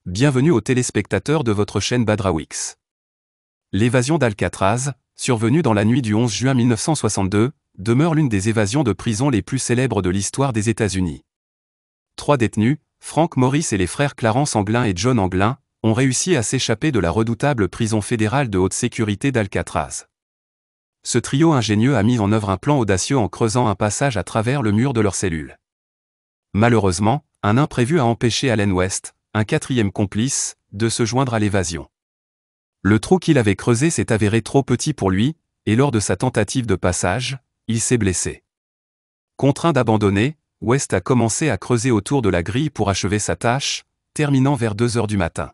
Bienvenue aux téléspectateurs de votre chaîne Badrawix. L'évasion d'Alcatraz, survenue dans la nuit du 11 juin 1962, demeure l'une des évasions de prison les plus célèbres de l'histoire des États-Unis. 3 détenus, Frank Morris et les frères Clarence Anglin et John Anglin, ont réussi à s'échapper de la redoutable prison fédérale de haute sécurité d'Alcatraz. Ce trio ingénieux a mis en œuvre un plan audacieux en creusant un passage à travers le mur de leur cellule. Malheureusement, un imprévu a empêché Allen West, un 4e complice, de se joindre à l'évasion. Le trou qu'il avait creusé s'est avéré trop petit pour lui, et lors de sa tentative de passage, il s'est blessé. Contraint d'abandonner, West a commencé à creuser autour de la grille pour achever sa tâche, terminant vers 2 heures du matin.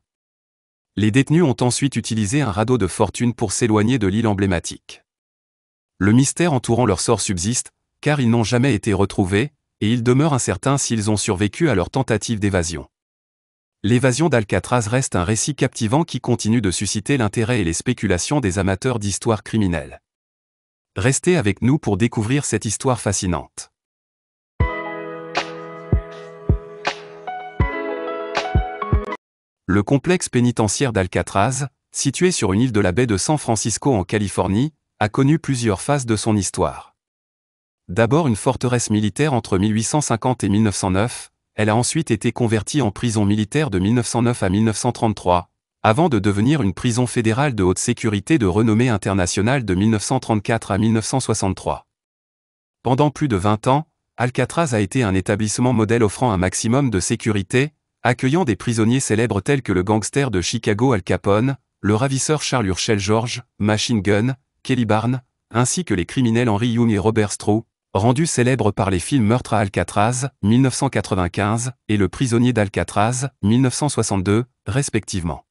Les détenus ont ensuite utilisé un radeau de fortune pour s'éloigner de l'île emblématique. Le mystère entourant leur sort subsiste, car ils n'ont jamais été retrouvés, et il demeure incertain s'ils ont survécu à leur tentative d'évasion. L'évasion d'Alcatraz reste un récit captivant qui continue de susciter l'intérêt et les spéculations des amateurs d'histoires criminelles. Restez avec nous pour découvrir cette histoire fascinante. Le complexe pénitentiaire d'Alcatraz, situé sur une île de la baie de San Francisco en Californie, a connu plusieurs phases de son histoire. D'abord une forteresse militaire entre 1850 et 1909, elle a ensuite été convertie en prison militaire de 1909 à 1933, avant de devenir une prison fédérale de haute sécurité de renommée internationale de 1934 à 1963. Pendant plus de 20 ans, Alcatraz a été un établissement modèle offrant un maximum de sécurité, accueillant des prisonniers célèbres tels que le gangster de Chicago Al Capone, le ravisseur Charles Urschel George, Machine Gun, Kelly Barnes, ainsi que les criminels Henry Young et Robert Stroh, rendus célèbres par les films Meurtre à Alcatraz, 1995, et Le prisonnier d'Alcatraz, 1962, respectivement.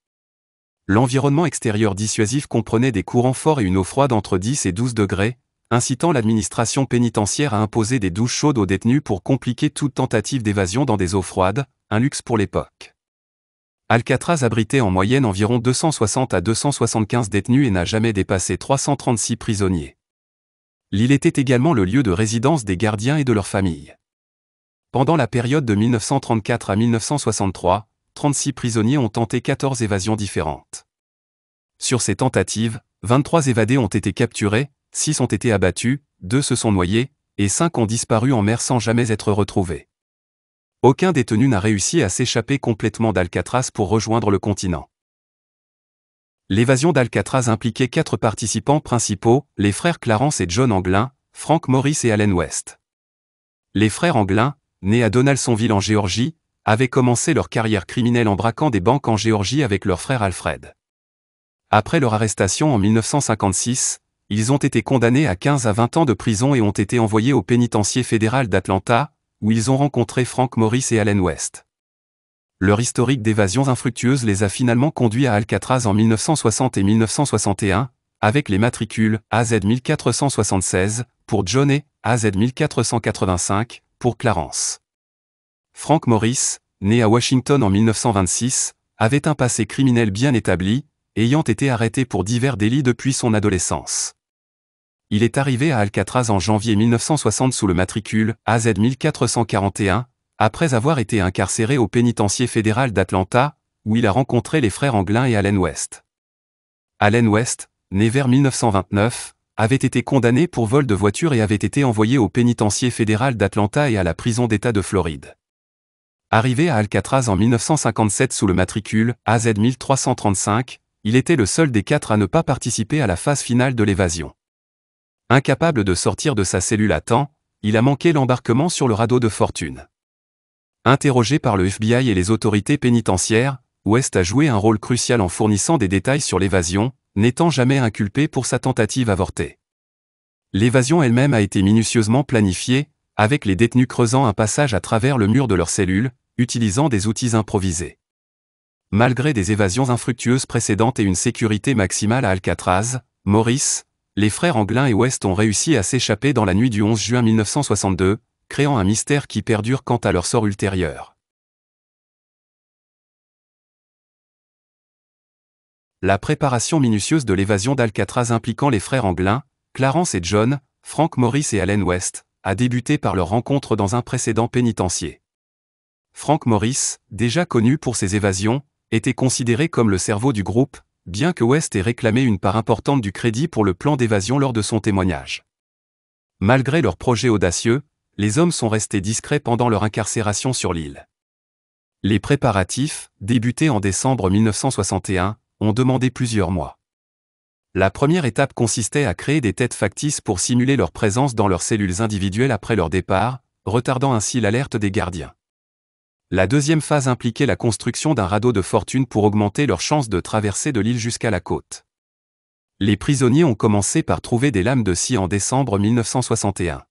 L'environnement extérieur dissuasif comprenait des courants forts et une eau froide entre 10 et 12 degrés, incitant l'administration pénitentiaire à imposer des douches chaudes aux détenus pour compliquer toute tentative d'évasion dans des eaux froides, un luxe pour l'époque. Alcatraz abritait en moyenne environ 260 à 275 détenus et n'a jamais dépassé 336 prisonniers. L'île était également le lieu de résidence des gardiens et de leurs familles. Pendant la période de 1934 à 1963, 36 prisonniers ont tenté 14 évasions différentes. Sur ces tentatives, 23 évadés ont été capturés, 6 ont été abattus, 2 se sont noyés, et 5 ont disparu en mer sans jamais être retrouvés. Aucun détenu n'a réussi à s'échapper complètement d'Alcatraz pour rejoindre le continent. L'évasion d'Alcatraz impliquait 4 participants principaux, les frères Clarence et John Anglin, Frank Morris et Allen West. Les frères Anglin, nés à Donaldsonville en Géorgie, avaient commencé leur carrière criminelle en braquant des banques en Géorgie avec leur frère Alfred. Après leur arrestation en 1956, ils ont été condamnés à 15 à 20 ans de prison et ont été envoyés au pénitencier fédéral d'Atlanta, où ils ont rencontré Frank Morris et Allen West. Leur historique d'évasions infructueuses les a finalement conduits à Alcatraz en 1960 et 1961, avec les matricules AZ 1476 pour John et AZ 1485 pour Clarence. Frank Morris, né à Washington en 1926, avait un passé criminel bien établi, ayant été arrêté pour divers délits depuis son adolescence. Il est arrivé à Alcatraz en janvier 1960 sous le matricule AZ 1441, après avoir été incarcéré au pénitencier fédéral d'Atlanta, où il a rencontré les frères Anglin et Allen West. Allen West, né vers 1929, avait été condamné pour vol de voiture et avait été envoyé au pénitencier fédéral d'Atlanta et à la prison d'État de Floride. Arrivé à Alcatraz en 1957 sous le matricule AZ 1335, il était le seul des 4 à ne pas participer à la phase finale de l'évasion. Incapable de sortir de sa cellule à temps, il a manqué l'embarquement sur le radeau de fortune. Interrogé par le FBI et les autorités pénitentiaires, West a joué un rôle crucial en fournissant des détails sur l'évasion, n'étant jamais inculpé pour sa tentative avortée. L'évasion elle-même a été minutieusement planifiée, avec les détenus creusant un passage à travers le mur de leur cellule, utilisant des outils improvisés. Malgré des évasions infructueuses précédentes et une sécurité maximale à Alcatraz, Morris, les frères Anglin et West ont réussi à s'échapper dans la nuit du 11 juin 1962, créant un mystère qui perdure quant à leur sort ultérieur. La préparation minutieuse de l'évasion d'Alcatraz impliquant les frères Anglin, Clarence et John, Frank Morris et Allen West, a débuté par leur rencontre dans un précédent pénitencier. Frank Morris, déjà connu pour ses évasions, était considéré comme le cerveau du groupe, bien que West ait réclamé une part importante du crédit pour le plan d'évasion lors de son témoignage. Malgré leur projet audacieux, les hommes sont restés discrets pendant leur incarcération sur l'île. Les préparatifs, débutés en décembre 1961, ont demandé plusieurs mois. La première étape consistait à créer des têtes factices pour simuler leur présence dans leurs cellules individuelles après leur départ, retardant ainsi l'alerte des gardiens. La deuxième phase impliquait la construction d'un radeau de fortune pour augmenter leurs chances de traverser de l'île jusqu'à la côte. Les prisonniers ont commencé par trouver des lames de scie en décembre 1961.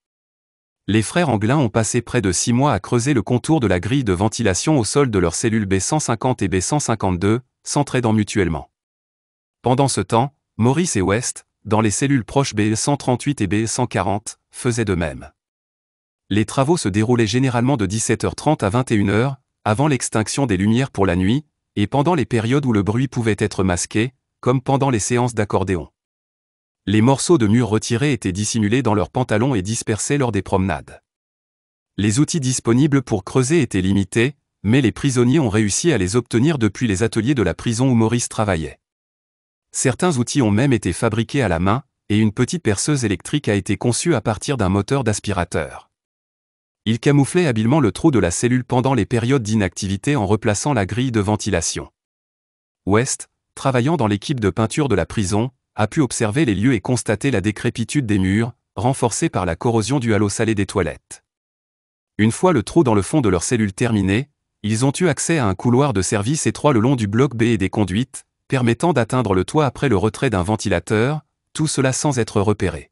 Les frères Anglin ont passé près de 6 mois à creuser le contour de la grille de ventilation au sol de leurs cellules B150 et B152, s'entraidant mutuellement. Pendant ce temps, Maurice et West, dans les cellules proches B138 et B140, faisaient de même. Les travaux se déroulaient généralement de 17h30 à 21h, avant l'extinction des lumières pour la nuit, et pendant les périodes où le bruit pouvait être masqué, comme pendant les séances d'accordéon. Les morceaux de murs retirés étaient dissimulés dans leurs pantalons et dispersés lors des promenades. Les outils disponibles pour creuser étaient limités, mais les prisonniers ont réussi à les obtenir depuis les ateliers de la prison où Maurice travaillait. Certains outils ont même été fabriqués à la main, et une petite perceuse électrique a été conçue à partir d'un moteur d'aspirateur. Ils camouflaient habilement le trou de la cellule pendant les périodes d'inactivité en replaçant la grille de ventilation. West, travaillant dans l'équipe de peinture de la prison, a pu observer les lieux et constater la décrépitude des murs, renforcée par la corrosion due à l'eau salée des toilettes. Une fois le trou dans le fond de leur cellule terminé, ils ont eu accès à un couloir de service étroit le long du bloc B et des conduites, permettant d'atteindre le toit après le retrait d'un ventilateur, tout cela sans être repéré.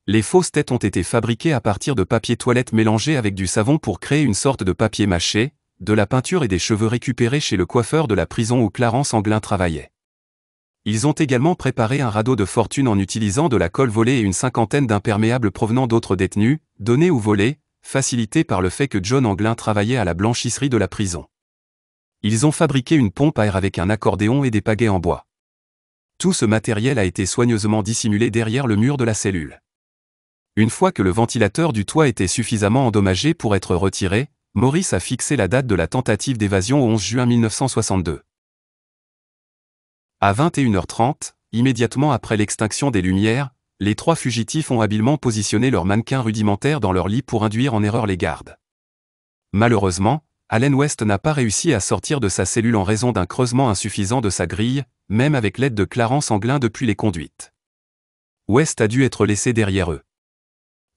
Les fausses têtes ont été fabriquées à partir de papier toilette mélangé avec du savon pour créer une sorte de papier mâché, de la peinture et des cheveux récupérés chez le coiffeur de la prison où Clarence Anglin travaillait. Ils ont également préparé un radeau de fortune en utilisant de la colle volée et une cinquantaine d'imperméables provenant d'autres détenus, donnés ou volés, facilités par le fait que John Anglin travaillait à la blanchisserie de la prison. Ils ont fabriqué une pompe à air avec un accordéon et des pagaies en bois. Tout ce matériel a été soigneusement dissimulé derrière le mur de la cellule. Une fois que le ventilateur du toit était suffisamment endommagé pour être retiré, Maurice a fixé la date de la tentative d'évasion au 11 juin 1962. À 21h30, immédiatement après l'extinction des lumières, les trois fugitifs ont habilement positionné leurs mannequins rudimentaires dans leur lit pour induire en erreur les gardes. Malheureusement, Allen West n'a pas réussi à sortir de sa cellule en raison d'un creusement insuffisant de sa grille, même avec l'aide de Clarence Anglin depuis les conduites. West a dû être laissé derrière eux.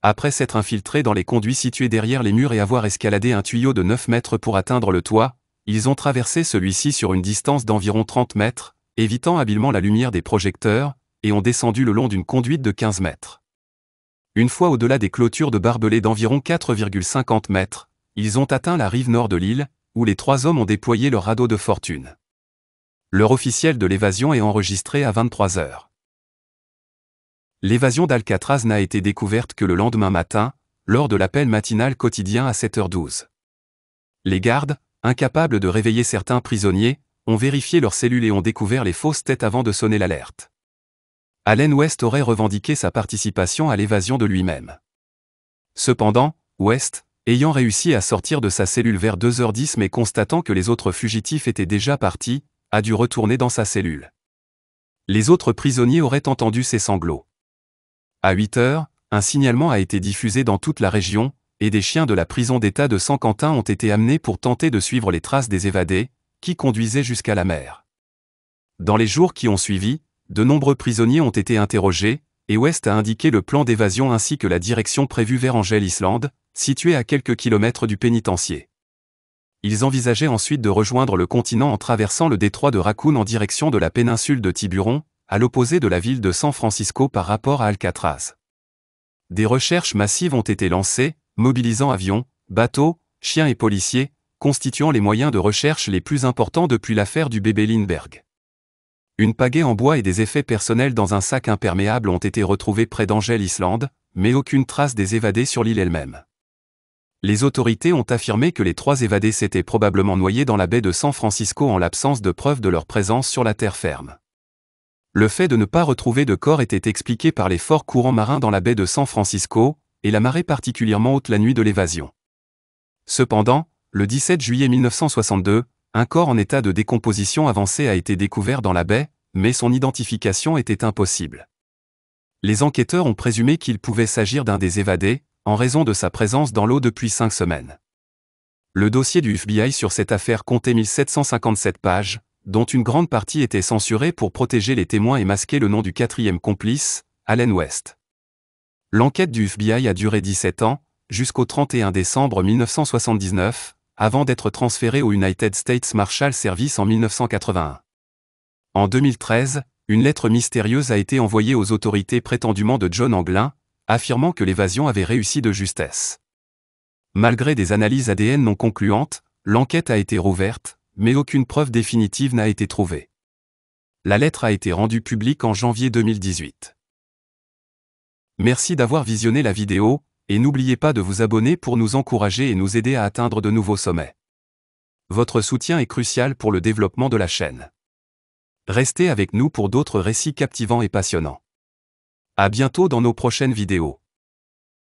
Après s'être infiltré dans les conduits situés derrière les murs et avoir escaladé un tuyau de 9 mètres pour atteindre le toit, ils ont traversé celui-ci sur une distance d'environ 30 mètres, évitant habilement la lumière des projecteurs, et ont descendu le long d'une conduite de 15 mètres. Une fois au-delà des clôtures de barbelés d'environ 4,50 mètres, ils ont atteint la rive nord de l'île, où les trois hommes ont déployé leur radeau de fortune. L'heure officielle de l'évasion est enregistrée à 23h. L'évasion d'Alcatraz n'a été découverte que le lendemain matin, lors de l'appel matinal quotidien à 7h12. Les gardes, incapables de réveiller certains prisonniers, ont vérifié leurs cellules et ont découvert les fausses têtes avant de sonner l'alerte. Allen West aurait revendiqué sa participation à l'évasion de lui-même. Cependant, West, ayant réussi à sortir de sa cellule vers 2h10 mais constatant que les autres fugitifs étaient déjà partis, a dû retourner dans sa cellule. Les autres prisonniers auraient entendu ses sanglots. À 8h, un signalement a été diffusé dans toute la région, et des chiens de la prison d'État de San Quentin ont été amenés pour tenter de suivre les traces des évadés, qui conduisaient jusqu'à la mer. Dans les jours qui ont suivi, de nombreux prisonniers ont été interrogés, et West a indiqué le plan d'évasion ainsi que la direction prévue vers Angel Island, située à quelques kilomètres du pénitencier. Ils envisageaient ensuite de rejoindre le continent en traversant le détroit de Raccoon en direction de la péninsule de Tiburon, à l'opposé de la ville de San Francisco par rapport à Alcatraz. Des recherches massives ont été lancées, mobilisant avions, bateaux, chiens et policiers, constituant les moyens de recherche les plus importants depuis l'affaire du bébé Lindbergh. Une pagaie en bois et des effets personnels dans un sac imperméable ont été retrouvés près d'Angel Island, mais aucune trace des évadés sur l'île elle-même. Les autorités ont affirmé que les trois évadés s'étaient probablement noyés dans la baie de San Francisco en l'absence de preuves de leur présence sur la terre ferme. Le fait de ne pas retrouver de corps était expliqué par les forts courants marins dans la baie de San Francisco, et la marée particulièrement haute la nuit de l'évasion. Cependant, le 17 juillet 1962, Un corps en état de décomposition avancée a été découvert dans la baie, mais son identification était impossible. Les enquêteurs ont présumé qu'il pouvait s'agir d'un des évadés, en raison de sa présence dans l'eau depuis 5 semaines. Le dossier du FBI sur cette affaire comptait 1757 pages, dont une grande partie était censurée pour protéger les témoins et masquer le nom du quatrième complice, Allen West. L'enquête du FBI a duré 17 ans, jusqu'au 31 décembre 1979, avant d'être transférée au United States Marshal Service en 1981. En 2013, une lettre mystérieuse a été envoyée aux autorités prétendument de John Anglin, affirmant que l'évasion avait réussi de justesse. Malgré des analyses ADN non concluantes, l'enquête a été rouverte, mais aucune preuve définitive n'a été trouvée. La lettre a été rendue publique en janvier 2018. Merci d'avoir visionné la vidéo, et n'oubliez pas de vous abonner pour nous encourager et nous aider à atteindre de nouveaux sommets. Votre soutien est crucial pour le développement de la chaîne. Restez avec nous pour d'autres récits captivants et passionnants. À bientôt dans nos prochaines vidéos.